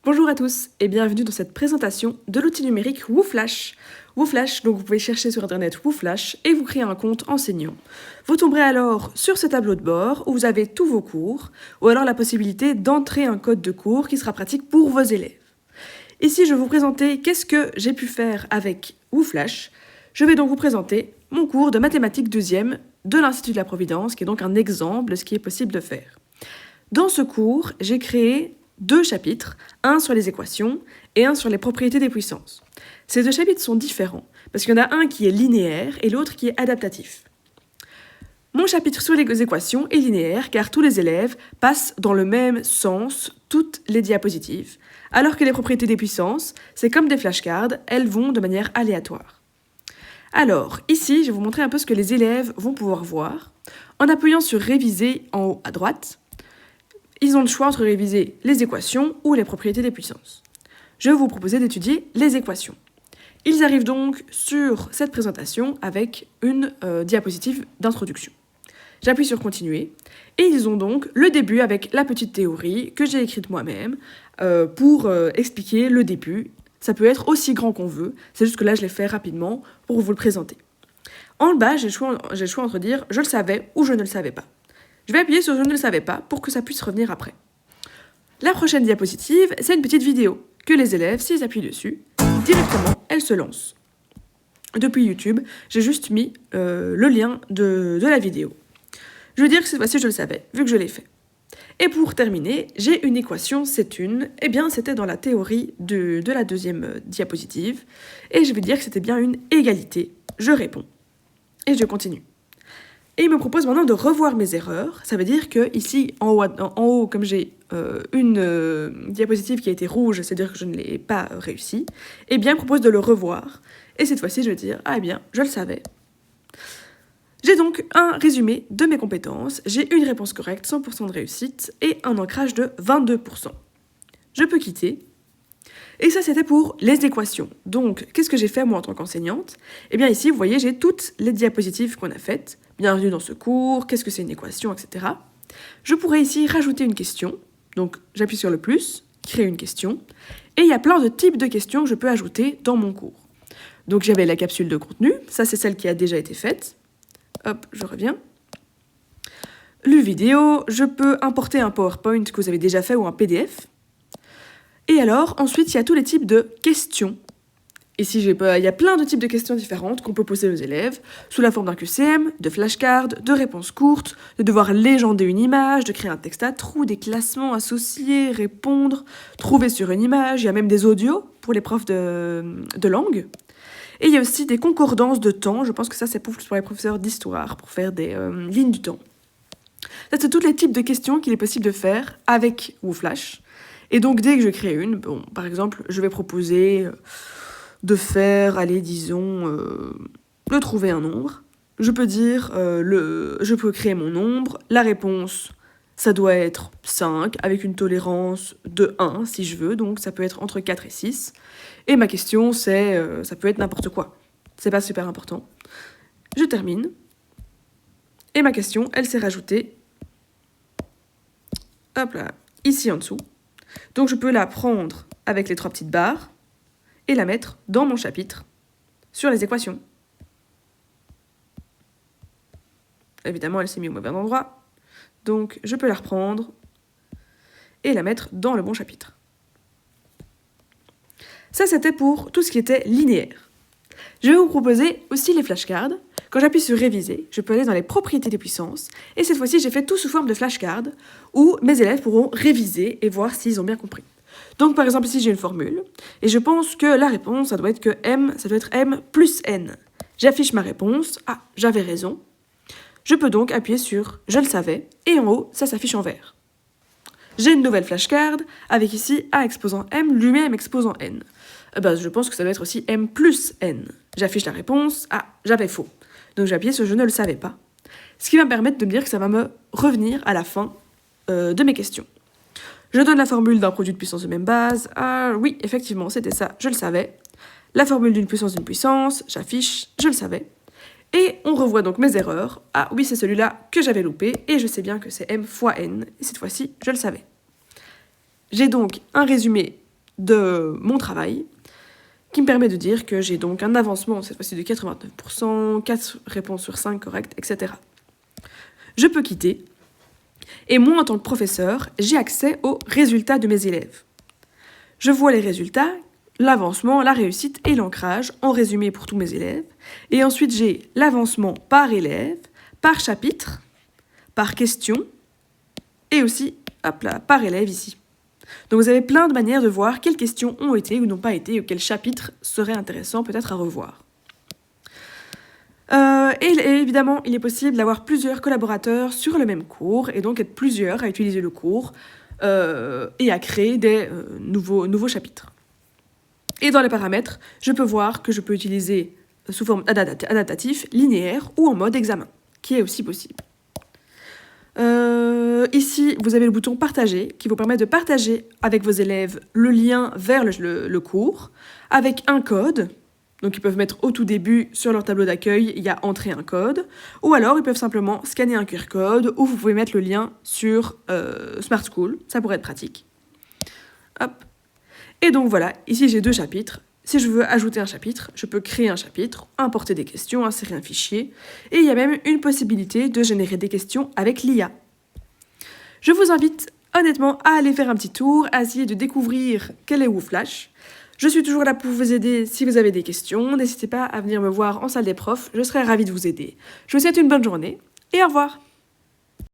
Bonjour à tous et bienvenue dans cette présentation de l'outil numérique WooFlash. WooFlash, donc vous pouvez chercher sur internet WooFlash et vous créer un compte enseignant. Vous tomberez alors sur ce tableau de bord où vous avez tous vos cours ou alors la possibilité d'entrer un code de cours qui sera pratique pour vos élèves. Ici, je vais vous présenter qu'est-ce que j'ai pu faire avec WooFlash. Je vais donc vous présenter mon cours de mathématiques 2e de l'Institut de la Providence, qui est donc un exemple de ce qui est possible de faire. Dans ce cours, j'ai créé 2 chapitres, un sur les équations et un sur les propriétés des puissances. Ces 2 chapitres sont différents, parce qu'il y en a un qui est linéaire et l'autre qui est adaptatif. Mon chapitre sur les équations est linéaire, car tous les élèves passent dans le même sens toutes les diapositives, alors que les propriétés des puissances, c'est comme des flashcards, elles vont de manière aléatoire. Alors, ici, je vais vous montrer un peu ce que les élèves vont pouvoir voir. En appuyant sur « Réviser » en haut à droite, ils ont le choix entre réviser les équations ou les propriétés des puissances. Je vais vous proposer d'étudier les équations. Ils arrivent donc sur cette présentation avec une diapositive d'introduction. J'appuie sur « Continuer » et ils ont donc le début avec la petite théorie que j'ai écrite moi-même pour expliquer le début. Ça peut être aussi grand qu'on veut, c'est juste que là je l'ai fait rapidement pour vous le présenter. En bas, j'ai le choix entre dire « je le savais » ou « je ne le savais pas ». Je vais appuyer sur « je ne le savais pas » pour que ça puisse revenir après. La prochaine diapositive, c'est une petite vidéo que les élèves, s'ils appuient dessus, directement, elle se lance. Depuis YouTube, j'ai juste mis le lien de la vidéo. Je veux dire que cette fois-ci, je le savais, vu que je l'ai fait. Et pour terminer, j'ai une équation, c'est une. Eh bien, c'était dans la théorie de la deuxième diapositive. Et je vais dire que c'était bien une égalité. Je réponds. Et je continue. Et il me propose maintenant de revoir mes erreurs. Ça veut dire que ici, en haut comme j'ai une diapositive qui a été rouge, c'est-à-dire que je ne l'ai pas réussi, eh bien, il me propose de le revoir. Et cette fois-ci, je vais dire, ah eh bien, je le savais. J'ai donc un résumé de mes compétences, j'ai une réponse correcte, 100% de réussite, et un ancrage de 22%. Je peux quitter. Et ça, c'était pour les équations. Donc, qu'est-ce que j'ai fait, moi, en tant qu'enseignante ? Eh bien, ici, vous voyez, j'ai toutes les diapositives qu'on a faites. Bienvenue dans ce cours, qu'est-ce que c'est une équation, etc. Je pourrais ici rajouter une question. Donc, j'appuie sur le plus, créer une question. Et il y a plein de types de questions que je peux ajouter dans mon cours. Donc, j'avais la capsule de contenu. Ça, c'est celle qui a déjà été faite. Hop, je reviens. Lu vidéo, je peux importer un PowerPoint que vous avez déjà fait ou un PDF. Et alors, ensuite, il y a tous les types de questions. Ici, il y a plein de types de questions différentes qu'on peut poser aux élèves, sous la forme d'un QCM, de flashcards, de réponses courtes, de devoir légender une image, de créer un texte à trous, des classements associés, répondre, trouver sur une image, il y a même des audios pour les profs de langue. Et il y a aussi des concordances de temps, je pense que ça c'est pour les professeurs d'histoire, pour faire des lignes du temps. Ça c'est tous les types de questions qu'il est possible de faire avec WooFlash. Et donc dès que je crée une, bon, par exemple, je vais proposer de faire, allez, disons, de trouver un nombre. Je peux dire, je peux créer mon nombre, la réponse, ça doit être 5, avec une tolérance de 1 si je veux, donc ça peut être entre 4 et 6. Et ma question, c'est, ça peut être n'importe quoi. C'est pas super important. Je termine. Et ma question, elle s'est rajoutée, hop là, ici en dessous. Donc je peux la prendre avec les 3 petites barres et la mettre dans mon chapitre sur les équations. Évidemment, elle s'est mise au mauvais endroit. Donc je peux la reprendre et la mettre dans le bon chapitre. Ça, c'était pour tout ce qui était linéaire. Je vais vous proposer aussi les flashcards. Quand j'appuie sur « Réviser », je peux aller dans les propriétés des puissances. Et cette fois-ci, j'ai fait tout sous forme de flashcards où mes élèves pourront réviser et voir s'ils ont bien compris. Donc, par exemple, ici, j'ai une formule. Et je pense que la réponse, ça doit être M plus N. J'affiche ma réponse. Ah, j'avais raison. Je peux donc appuyer sur « Je le savais » et en haut, ça s'affiche en vert. J'ai une nouvelle flashcard avec ici A exposant M, lui-même exposant N. Je pense que ça doit être aussi M plus N. J'affiche la réponse. Ah, j'avais faux. Donc j'ai appuyé sur « Je ne le savais pas ». Ce qui va me permettre de me dire que ça va me revenir à la fin de mes questions. Je donne la formule d'un produit de puissance de même base. Ah oui, effectivement, c'était ça, je le savais. La formule d'une puissance, j'affiche, je le savais. Et on revoit donc mes erreurs. Ah oui, c'est celui-là que j'avais loupé, et je sais bien que c'est M fois N, et cette fois-ci, je le savais. J'ai donc un résumé de mon travail, qui me permet de dire que j'ai donc un avancement, cette fois-ci de 89%, 4 réponses sur 5 correctes, etc. Je peux quitter, et moi, en tant que professeur, j'ai accès aux résultats de mes élèves. Je vois les résultats, l'avancement, la réussite et l'ancrage, en résumé pour tous mes élèves, et ensuite j'ai l'avancement par élève, par chapitre, par question, et aussi, hop là, par élève ici. Donc vous avez plein de manières de voir quelles questions ont été ou n'ont pas été, ou quel chapitre serait intéressant peut-être à revoir. Et évidemment, il est possible d'avoir plusieurs collaborateurs sur le même cours, et donc être plusieurs à utiliser le cours et à créer des nouveaux chapitres. Et dans les paramètres, je peux voir que je peux utiliser sous forme adaptatif, linéaire ou en mode examen, qui est aussi possible. Ici, vous avez le bouton partager qui vous permet de partager avec vos élèves le lien vers le cours avec un code. Donc ils peuvent mettre au tout début sur leur tableau d'accueil, il y a entrer un code, ou alors ils peuvent simplement scanner un QR code, ou vous pouvez mettre le lien sur Smart School, ça pourrait être pratique. Hop. Et donc voilà, ici j'ai 2 chapitres. Si je veux ajouter un chapitre, je peux créer un chapitre, importer des questions, insérer un fichier, et il y a même une possibilité de générer des questions avec l'IA. Je vous invite honnêtement à aller faire un petit tour, à essayer de découvrir quel est WooFlash. Je suis toujours là pour vous aider si vous avez des questions. N'hésitez pas à venir me voir en salle des profs, je serai ravie de vous aider. Je vous souhaite une bonne journée et au revoir.